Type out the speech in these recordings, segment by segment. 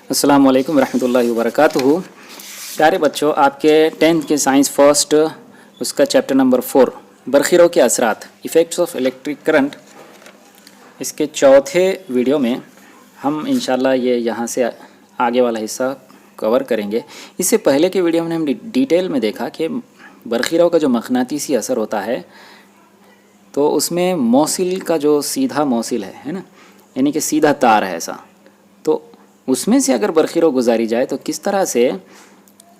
अस्सलाम वालेकुम रहमतुल्लाहि वबरकातुहू। प्यारे बच्चों, आपके 10th के साइंस फर्स्ट उसका चैप्टर नंबर 4 बरखीरों के असरात इफ़ेक्ट्स ऑफ इलेक्ट्रिक करंट, इसके चौथे वीडियो में हम इंशाल्लाह ये यहाँ से आगे वाला हिस्सा कवर करेंगे। इससे पहले के वीडियो में हम डिटेल में देखा कि बरखीरों का जो मक़नातीसी असर होता है तो उसमें मौसिल का जो सीधा मौसिल है ना, यानी कि सीधा तार है ऐसा, तो उसमें से अगर बरखीरों गुजारी जाए तो किस तरह से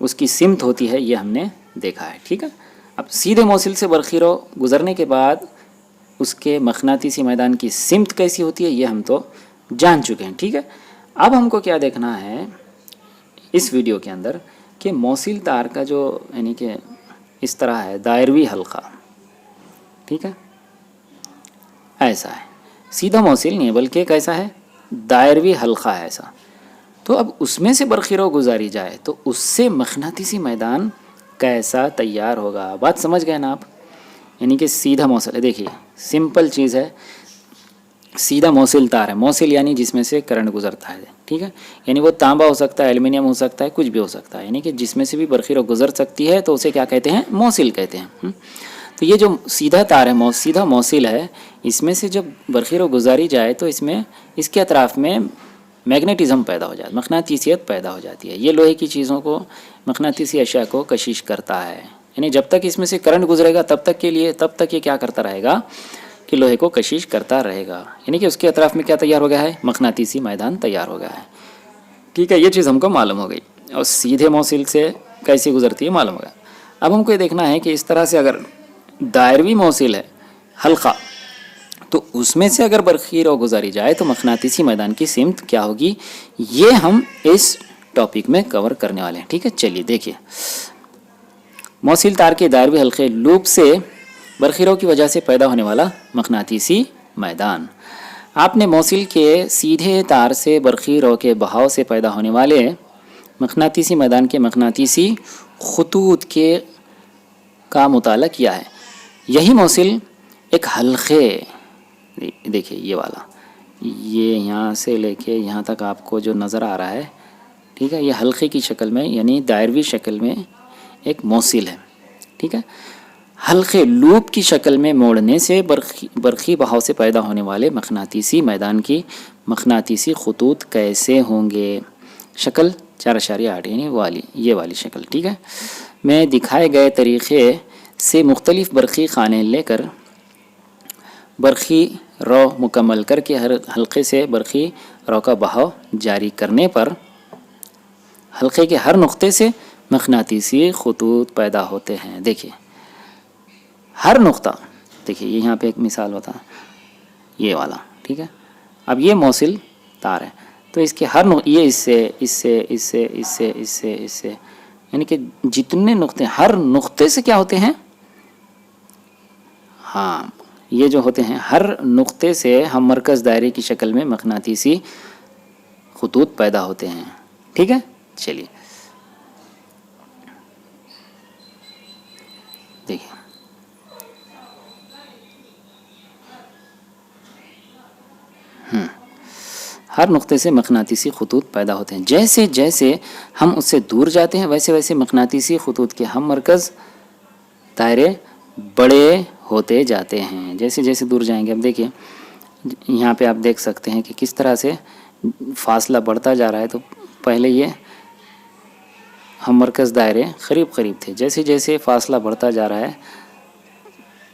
उसकी सिमत होती है ये हमने देखा है। ठीक है, अब सीधे मौसिल से बरखीरों गुजरने के बाद उसके मक़नातीसी मैदान की सिमत कैसी होती है ये हम तो जान चुके हैं। ठीक है, अब हमको क्या देखना है इस वीडियो के अंदर कि मौसिल तार का जो यानी कि इस तरह है दायरवी हल्का, ठीक है, ऐसा है, सीधा मौसिल नहीं है बल्कि कैसा है, दायरवी हल्का है ऐसा। तो अब उसमें से बरखीरों गुजारी जाए तो उससे मक़नातीसी मैदान कैसा तैयार होगा। बात समझ गए ना आप, यानी कि सीधा मौसिल है। देखिए सिंपल चीज़ है, सीधा मौसिल तार है, मौसिल यानी जिसमें से करंट गुजरता है। ठीक है, यानी वो तांबा हो सकता है, एल्युमिनियम हो सकता है, कुछ भी हो सकता है, यानी कि जिसमें से भी बरखीरों गुजर सकती है तो उसे क्या कहते हैं, मौसिल कहते हैं। तो ये जो सीधा तार है, सीधा मौसिल है, इसमें से जब बरखीरों गुजारी जाए तो इसमें इसके अतराफ़ में मैग्नेटिज़म पैदा हो जाता है, मक़नातीसियत पैदा हो जाती है। ये लोहे की चीज़ों को, मक़नातीसी अशिया को कशिश करता है, यानी जब तक इसमें से करंट गुजरेगा तब तक ये क्या करता रहेगा कि लोहे को कशिश करता रहेगा, यानी कि उसके अतराफ़ में क्या तैयार हो गया है, मक़नातीसी मैदान तैयार हो गया है। ठीक है, ये चीज़ हमको मालूम हो गई। और सीधे मौसिल से कैसी गुजरती है मालूम हो गया। अब हमको ये देखना है कि इस तरह से अगर दायरवी मौसिल है हल्का, तो उसमें से अगर बरखीरों गुजारी जाए तो मक़नातीसी मैदान की सिमत क्या होगी, ये हम इस टॉपिक में कवर करने वाले हैं। ठीक है, चलिए देखिए, मौसिल तार के दायरवी हल्के लूप से बरखीरों की वजह से पैदा होने वाला मक़नातीसी मैदान। आपने मौसिल के सीधे तार से बरखीरों के बहाव से पैदा होने वाले मक़नातीसी मैदान के मक़नातीसी ख़ुतूत के का मुताला किया है। यही मौसिल एक हल्के, देखिए ये वाला, ये यहाँ से लेके यहाँ तक आपको जो नज़र आ रहा है, ठीक है, ये हल्के की शक्ल में यानी दायरवी शक्ल में एक मौसिल है। ठीक है, हल्के लूप की शक्ल में मोड़ने से बरखी बहाव से पैदा होने वाले मक़नातीसी मैदान की मक़नातीसी ख़ुतूत कैसे होंगे। शक्ल 4.8 यानी ये वाली शक्ल। ठीक है, मैं दिखाए गए तरीक़े से मुख्तलिफ़ बरखी खाने लेकर बरखी रो मुकम्मल करके हर हल्के से बरखी रो का बहाव जारी करने पर हल्के के हर नुक्ते से मक़नातीसी ख़ुतूत पैदा होते हैं। देखिए हर नुक्ता, देखिए यहाँ पे एक मिसाल होता है ये वाला। ठीक है, अब ये मौसिल तार है तो इसके हर ये इससे यानी कि जितने नुक्ते, हर नुक्ते से क्या होते हैं, हाँ ये जो होते हैं हर नुक्ते से हम मरकज़ दायरे की शक्ल में मक़नातीसी ख़ुतूत पैदा होते हैं। ठीक है, चलिए देखिए, हर नुक्ते से मक़नातीसी ख़ुतूत पैदा होते हैं। जैसे जैसे हम उससे दूर जाते हैं वैसे वैसे मक़नातीसी ख़ुतूत के हम मरकज़ दायरे बड़े होते जाते हैं। जैसे जैसे दूर जाएंगे, अब देखिए यहाँ पे आप देख सकते हैं कि किस तरह से फासला बढ़ता जा रहा है। तो पहले ये हम मरकज़ दायरे क़रीब क़रीब थे, जैसे जैसे फासला बढ़ता जा रहा है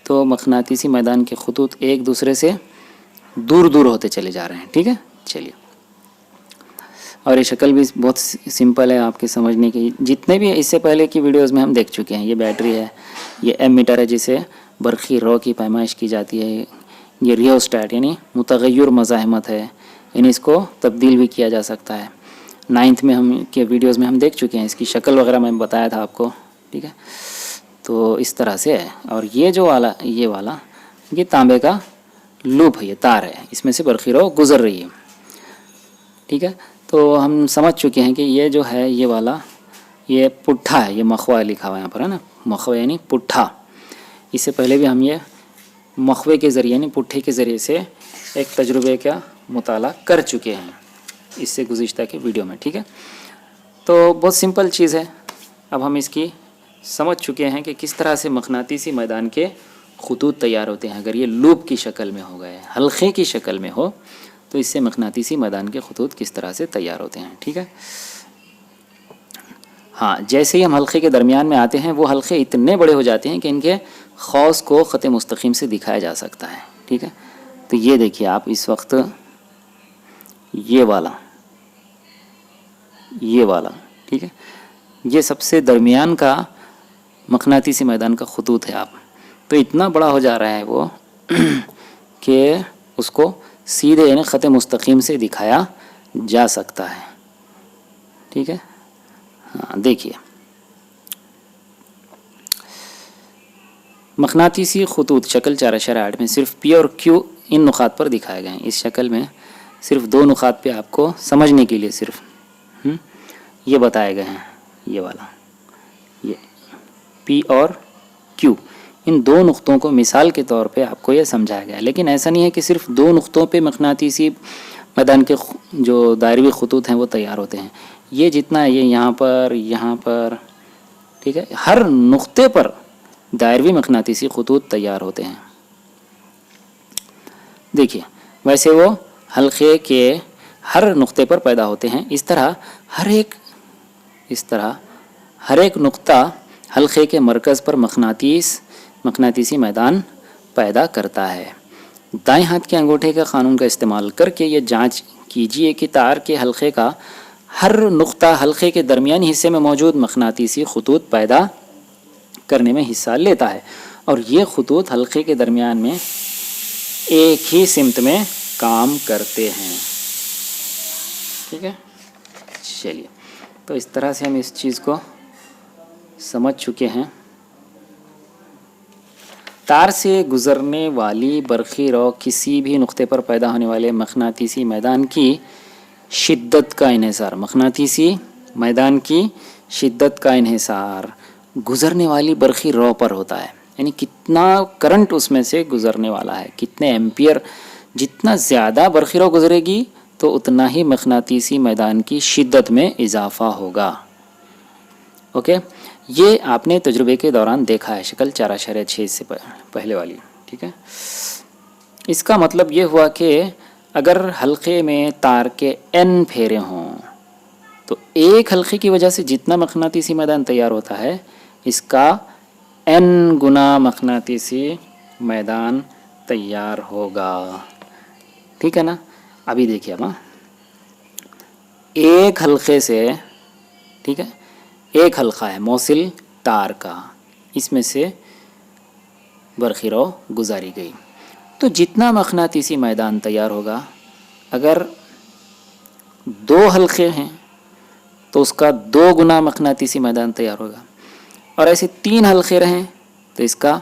तो मक़नातीसी मैदान के ख़ुतूत एक दूसरे से दूर दूर होते चले जा रहे हैं। ठीक है, चलिए, और ये शक्ल भी बहुत सिंपल है आपके समझने की। जितने भी इससे पहले की वीडियोस में हम देख चुके हैं। ये बैटरी है, ये एमीटर है जिसे बरखी रो की पैमाइश की जाती है। ये रियोस्टैट यानी मुतग़य्यर मज़ाहमत है, यानी इसको तब्दील भी किया जा सकता है। 9th में हम के वीडियोस में हम देख चुके हैं, इसकी शक्ल वगैरह मैं बताया था आपको। ठीक है, तो इस तरह से है। और ये जो वाला ये तांबे का लूप है, ये तार है, इसमें से बरखीरों गुज़र रही है। ठीक है, तो हम समझ चुके हैं कि ये जो है ये वाला ये पुट्ठा है, ये मखवा लिखा हुआ है यहाँ पर, है ना, मखवा यानी पुट्ठा। इससे पहले भी हम ये मखवे के ज़रिए यानी पुट्ठे के ज़रिए से एक तजुर्बे का मुताला कर चुके हैं। اس سے گزشتہ کے ویڈیو میں. ٹھیک ہے, تو بہت سمپل چیز ہے. اب ہم اس کی سمجھ چکے ہیں کہ کس طرح سے مقناطیسی میدان کے خطوط تیار ہوتے ہیں. اگر یہ لوپ کی شکل میں ہو گئے, حلقے کی شکل میں ہو, تو اس سے مقناطیسی میدان کے خطوط کس طرح سے تیار ہوتے ہیں. ٹھیک ہے, ہاں جیسے ہی ہم حلقے کے درمیان میں آتے ہیں وہ حلقے اتنے بڑے ہو جاتے ہیں کہ ان کے قوس کو خط مستقیم سے دکھایا جا سکتا ہے. ٹھیک ہے, تو یہ دیکھیے آپ اس وقت یہ والا, ٹھیک ہے, یہ سب سے درمیان کا مقناطیسی میدان کا خطوط ہے. آپ تو اتنا بڑا ہو جا رہا ہے وہ کہ اس کو سیدھے یعنی خط مستقیم سے دکھایا جا سکتا ہے. ٹھیک ہے, ہاں دیکھیے مقناطیسی خطوط شکل 4.8 میں صرف پی اور کیو ان نقاط پر دکھائے گئے ہیں. اس شکل میں صرف 2 نقاط پہ آپ کو سمجھنے کے لیے صرف یہ بتائے گئے ہیں. یہ والا, یہ پی اور کیو, ان 2 نقطوں کو مثال کے طور پہ آپ کو یہ سمجھایا گیا ہے. لیکن ایسا نہیں ہے کہ صرف 2 نقطوں پہ مقناطیسی میدان کے جو دائروی خطوط ہیں وہ تیار ہوتے ہیں. یہ جتنا ہے, یہ یہاں پر, ٹھیک ہے, ہر نقطے پر دائروی مقناطیسی خطوط تیار ہوتے ہیں. دیکھیے ویسے وہ حلقے کے ہر نقطے پر پیدا ہوتے ہیں. اس طرح ہر ایک نقطہ حلقے کے مرکز پر مقناطیسی میدان پیدا کرتا ہے. دائیں ہاتھ کے انگوٹھے کے قانون کا استعمال کر کے یہ جانچ کیجئے کہ تار کے حلقے کا ہر نقطہ حلقے کے درمیانی حصے میں موجود مقناطیسی خطوط پیدا کرنے میں حصہ لیتا ہے, اور یہ خطوط حلقے کے درمیان میں ایک ہی سمت میں کام کرتے ہیں. ٹھیک ہے, چلیے تو اس طرح سے ہم اس چیز کو سمجھ چکے ہیں. تار سے گزرنے والی برقی رو کسی بھی نقطے پر پیدا ہونے والے مقناطیسی میدان کی شدت کا انحصار, مقناطیسی میدان کی شدت کا انحصار گزرنے والی برقی رو پر ہوتا ہے. یعنی کتنا کرنٹ اس میں سے گزرنے والا ہے, کتنے ایمپیئر, جتنا زیادہ برقی رو گزرے گی تو اتنا ہی مقناطیسی میدان کی شدت میں اضافہ ہوگا. اوکے, یہ آپ نے تجربے کے دوران دیکھا ہے شکل 4.6 سے پہلے والی. ٹھیک ہے, اس کا مطلب یہ ہوا کہ اگر حلقے میں تار کے n پھیرے ہوں تو ایک حلقے کی وجہ سے جتنا مقناطیسی میدان تیار ہوتا ہے اس کا n گنا مقناطیسی میدان تیار ہوگا. ٹھیک ہے نا, ابھی دیکھیے اب ایک حلقے سے, ٹھیک ہے, ایک حلقہ ہے موصل تار کا, اس میں سے برقی رو گزاری گئی تو جتنا مقناطیسی میدان تیار ہوگا, اگر 2 حلقے ہیں تو اس کا 2 گنا مقناطیسی میدان تیار ہوگا, اور ایسے 3 حلقے رہیں تو اس کا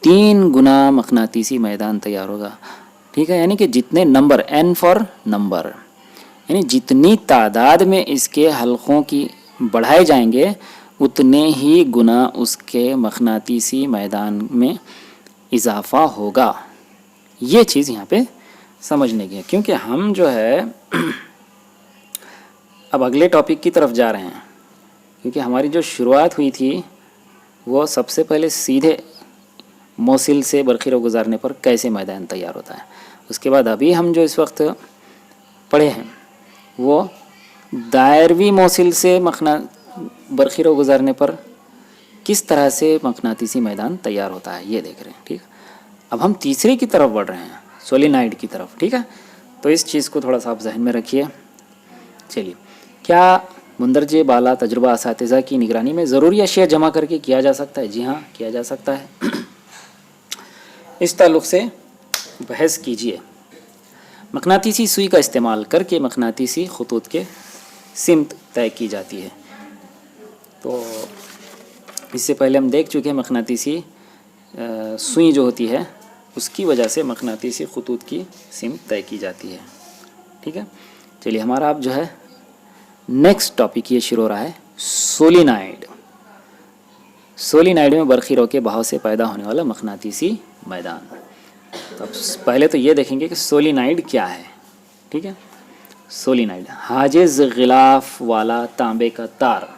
3 گنا مقناطیسی میدان تیار ہوگا. ٹھیک ہے, یعنی کہ جتنے نمبر n فار نمبر, یعنی جتنی تعداد میں اس کے حلقوں کی بڑھائے جائیں گے اتنے ہی گنا اس کے مقناطیسی میدان میں اضافہ ہوگا. یہ چیز یہاں پہ سمجھنے کی ہے, کیونکہ ہم جو ہے اب اگلے ٹاپک کی طرف جا رہے ہیں. کیونکہ ہماری جو شروعات ہوئی تھی وہ سب سے پہلے سیدھے موصل سے برقی رو گزارنے پر کیسے میدان تیار ہوتا ہے, اس کے بعد ابھی ہم جو اس وقت پڑھے ہیں وہ دائروی موصل سے برقی رو گزارنے پر کس طرح سے مقناطیسی میدان تیار ہوتا ہے یہ دیکھ رہے ہیں. ٹھیک, اب ہم تیسرے کی طرف بڑھ رہے ہیں, سولینائڈ کی طرف. ٹھیک ہے, تو اس چیز کو تھوڑا سا آپ ذہن میں رکھیے. چلیے, کیا مندرجہ بالا تجربہ اساتذہ کی نگرانی میں ضروری اشیاء جمع کر کے کیا جا سکتا ہے؟ جی ہاں, کیا جا سکتا ہے. اس تعلق سے بحث کیجیے. مقناطیسی سوئی کا استعمال کر کے مقناطیسی خطوط کے سمت طے کی جاتی ہے. تو اس سے پہلے ہم دیکھ چکے ہیں مقناطیسی سوئی جو ہوتی ہے اس کی وجہ سے مقناطیسی خطوط کی سمت طے کی جاتی ہے. ٹھیک ہے, چلیے ہمارا اب جو ہے نیکسٹ ٹاپک یہ شروع ہو رہا ہے سولینائڈ. سولینائڈ میں برقی رو کے بہاؤ سے پیدا ہونے والا مقناطیسی میدان. تو اب پہلے تو یہ دیکھیں گے کہ سولینائڈ کیا ہے. ٹھیک ہے, सोलिनाइड। हाजिज गिलाफ वाला तांबे का तार,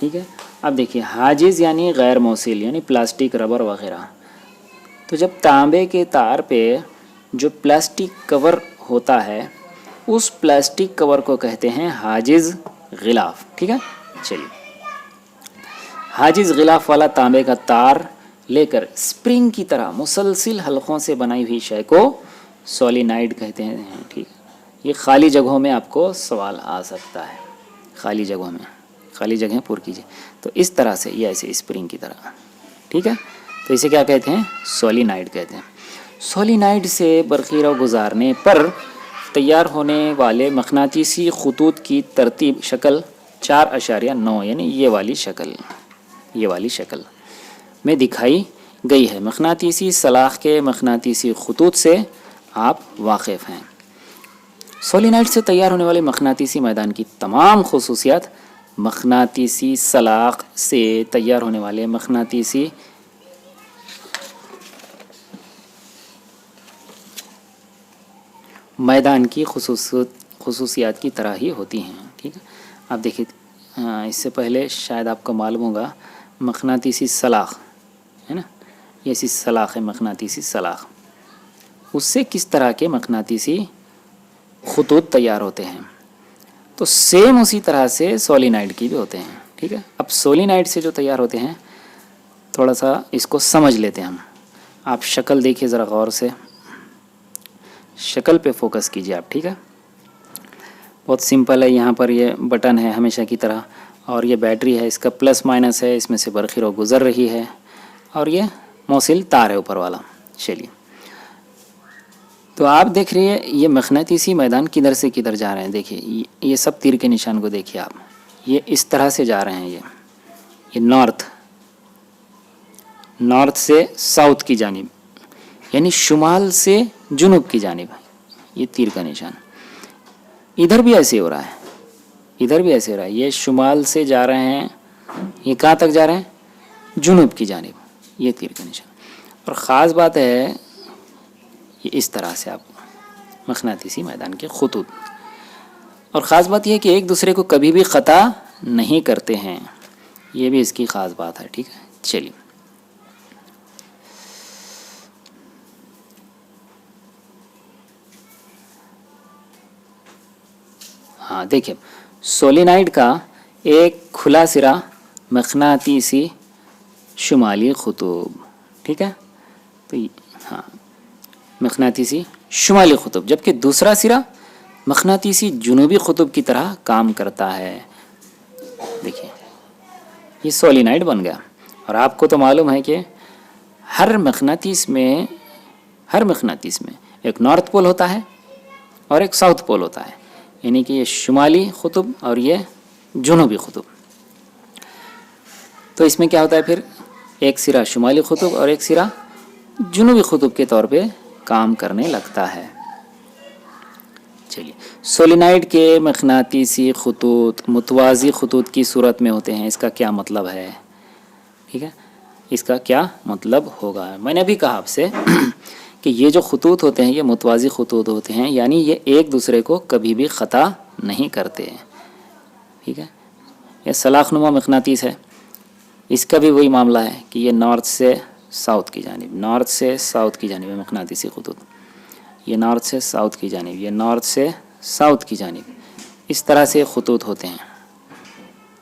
ठीक है। अब देखिए हाजिज यानी गैर मौसिल यानी प्लास्टिक, रबर वगैरह। तो जब तांबे के तार पे जो प्लास्टिक कवर होता है उस प्लास्टिक कवर को कहते हैं हाजिज गिलाफ, ठीक है। चलिए, हाजिज गिलाफ वाला तांबे का तार लेकर स्प्रिंग की तरह मुसलसिल हलकों से बनाई हुई शय को सोलिनाइड कहते हैं, ठीक है। ये खाली जगहों में आपको सवाल आ सकता है, खाली जगहों में, खाली जगह पूर कीजिए। तो इस तरह से ये ऐसे स्प्रिंग की तरह, ठीक है। तो इसे क्या कहते हैं? सोलिनाइड कहते हैं। सोलिनाइड से बरखीरा गुजारने पर तैयार होने वाले मकनातीसी खतूत की तरतीब शक्ल 4.9 यानी ये वाली शक्ल में दिखाई गई है। मकनातीसी सलाख के मकनातीसी खतूत से आप वाकिफ़ हैं। सोलिनाइड से तैयार होने वाले मकनातीसी मैदान की तमाम खुसूसियात मकनातीसी सलाख से तैयार होने वाले मकनातीसी मैदान की खुसूसियात की तरह ही होती हैं, ठीक है। आप देखिए, इससे पहले शायद आपको मालूम होगा मकनातीसी सलाख है ना, ये ऐसी सलाख है मकनातीसी सलाख, उससे किस तरह के मकनातीसी खतूत तैयार होते हैं। तो सेम उसी तरह से सोलिनाइड की भी होते हैं, ठीक है। अब सोलिनाइड से जो तैयार होते हैं थोड़ा सा इसको समझ लेते हैं हम। आप शक्ल देखिए ज़रा गौर से, शक्ल पे फोकस कीजिए आप, ठीक है। बहुत सिंपल है, यहाँ पर ये बटन है हमेशा की तरह और ये बैटरी है, इसका प्लस माइनस है, इसमें से बरखीरा गुज़र रही है और ये मौसिल तार है ऊपर वाला। चलिए, तो आप देख रहे हैं ये मकनातीसी मैदान किधर से किधर जा रहे हैं। देखिए ये सब तीर के निशान को देखिए आप, ये इस तरह से जा रहे हैं, ये नॉर्थ से साउथ की जानिब यानी शुमाल से जुनूब की जानिब, ये तीर का निशान। इधर भी ऐसे हो रहा है, इधर भी ऐसे हो रहा है, ये शुमाल से जा रहे हैं, ये कहाँ तक जा रहे हैं? जुनूब की जानिब, ये तीर का निशान। और ख़ास बात है ये इस तरह से आप मकनातीसी मैदान के खतूत, और ख़ास बात यह है कि एक दूसरे को कभी भी ख़ता नहीं करते हैं, ये भी इसकी ख़ास बात है, ठीक है। चलिए, हाँ देखिए, सोलिनाइड का एक खुला सिरा मकनातीसी शुमाली ख़ुतूब, ठीक है। तो हाँ, मकनातीसी शुमाली ख़ुतूब, जबकि दूसरा सिरा मकनातीसी जुनूबी ख़ुतूब की तरह काम करता है। देखिए ये सोलिनाइड बन गया। और आपको तो मालूम है कि हर मकनातीस में एक नॉर्थ पोल होता है और एक साउथ पोल होता है, यानी कि ये शुमाली ख़ुतूब और ये जुनूबी ख़ुतूब। तो इसमें क्या होता है फिर, एक सिरा शुमाली ख़ुतूब और एक सिरा जुनूबी ख़ुतूब के तौर पे काम करने लगता है। चलिए, सोलिनाइड के मकनातीसी खतूत मुतवाज़ी खतूत की सूरत में होते हैं, इसका क्या मतलब है, ठीक है, इसका क्या मतलब होगा। मैंने अभी कहा आपसे कि ये जो खतूत होते हैं ये मुतवाज़ी खतूत होते हैं, यानी ये एक दूसरे को कभी भी ख़ता नहीं करते हैं, ठीक है। ये सलाखनुमा मकनातीस है, इसका भी वही मामला है कि ये नॉर्थ से साउथ की जानिब है मकनातीसी खतूत, ये नॉर्थ से साउथ की जानिब, ये नॉर्थ से साउथ की जानिब, इस तरह से खतूत होते हैं।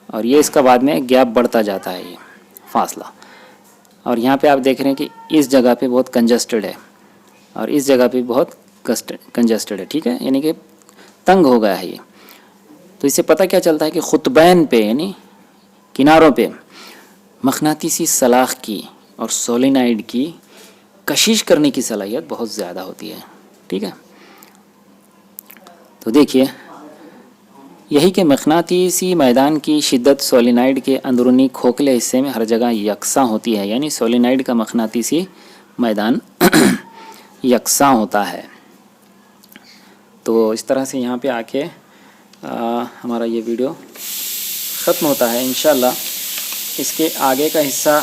और ये इसका बाद में गैप बढ़ता जाता है, ये फासला। और यहाँ पे आप देख रहे हैं कि इस जगह पे बहुत कंजस्टेड है और इस जगह पे बहुत कंजस्टेड है, ठीक है, यानी कि तंग हो गया है ये। तो इससे पता क्या चलता है कि खुतबैन पे यानी किनारों पे मकनातीसी सलाख की और सोलिनाइड की कशिश करने की सलाहियत बहुत ज़्यादा होती है, ठीक है। तो देखिए, यही कि मकनातीसी मैदान की शिद्दत सोलिनाइड के अंदरूनी खोखले हिस्से में हर जगह यकसा होती है, यानी सोलिनाइड का मकनातीसी मैदान यकसा होता है। तो इस तरह से यहाँ पे आके हमारा ये वीडियो ख़त्म होता है। इंशाल्लाह इसके आगे का हिस्सा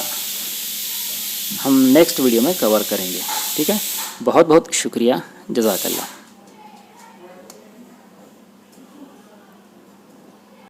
हम नेक्स्ट वीडियो में कवर करेंगे, ठीक है। बहुत बहुत शुक्रिया, जज़ाकल्लाह।